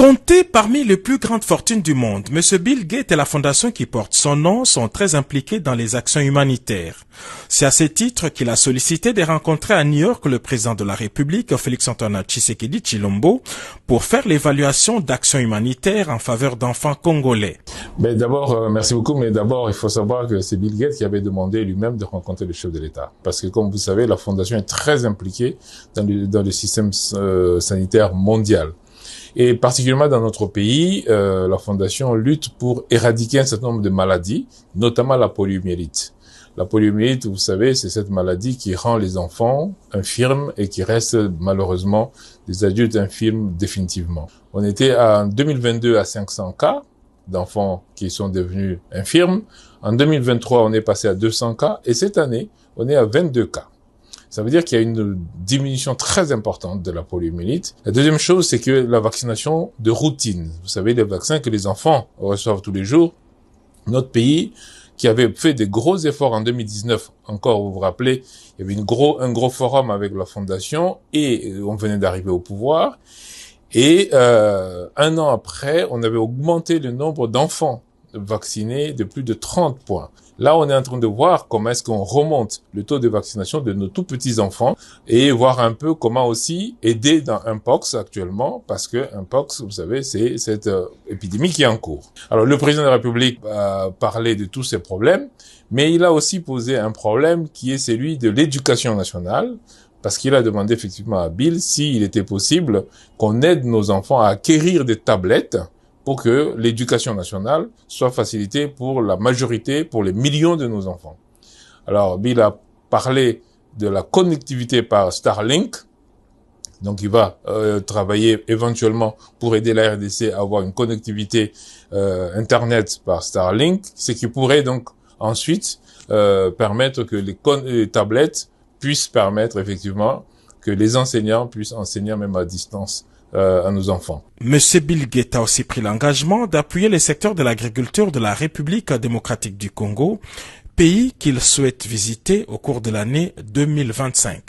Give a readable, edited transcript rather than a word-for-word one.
Compté parmi les plus grandes fortunes du monde, M. Bill Gates et la fondation qui porte son nom sont très impliqués dans les actions humanitaires. C'est à ce titre qu'il a sollicité de rencontrer à New York le président de la République, Félix-Antoine Tshisekedi Tshilombo, pour faire l'évaluation d'actions humanitaires en faveur d'enfants congolais. Mais d'abord, merci beaucoup, mais d'abord, il faut savoir que c'est Bill Gates qui avait demandé lui-même de rencontrer le chef de l'État. Parce que, comme vous savez, la fondation est très impliquée dans le système sanitaire mondial. Et particulièrement dans notre pays, la Fondation lutte pour éradiquer un certain nombre de maladies, notamment la poliomyélite. La poliomyélite, vous savez, c'est cette maladie qui rend les enfants infirmes et qui reste malheureusement des adultes infirmes définitivement. On était en 2022 à 500 cas d'enfants qui sont devenus infirmes. En 2023, on est passé à 200 cas et cette année, on est à 22 cas. Ça veut dire qu'il y a une diminution très importante de la poliomyélite. La deuxième chose, c'est que la vaccination de routine. Vous savez, les vaccins que les enfants reçoivent tous les jours. Notre pays, qui avait fait des gros efforts en 2019, encore, vous vous rappelez, il y avait un gros forum avec la Fondation et on venait d'arriver au pouvoir. Et un an après, on avait augmenté le nombre d'enfants vaccinés de plus de 30 points. Là, on est en train de voir comment est-ce qu'on remonte le taux de vaccination de nos tout petits enfants et voir un peu comment aussi aider dans Mpox actuellement, parce que Mpox, vous savez, c'est cette épidémie qui est en cours. Alors, le président de la République a parlé de tous ces problèmes, mais il a aussi posé un problème qui est celui de l'éducation nationale, parce qu'il a demandé effectivement à Bill s'il était possible qu'on aide nos enfants à acquérir des tablettes pour que l'éducation nationale soit facilitée pour la majorité, pour les millions de nos enfants. Alors, Bill a parlé de la connectivité par Starlink. Donc, il va travailler éventuellement pour aider la RDC à avoir une connectivité Internet par Starlink, ce qui pourrait donc ensuite permettre que les tablettes puissent permettre effectivement que les enseignants puissent enseigner même à distance à nos enfants. Monsieur Bill Gates a aussi pris l'engagement d'appuyer les secteurs de l'agriculture de la République démocratique du Congo, pays qu'il souhaite visiter au cours de l'année 2025.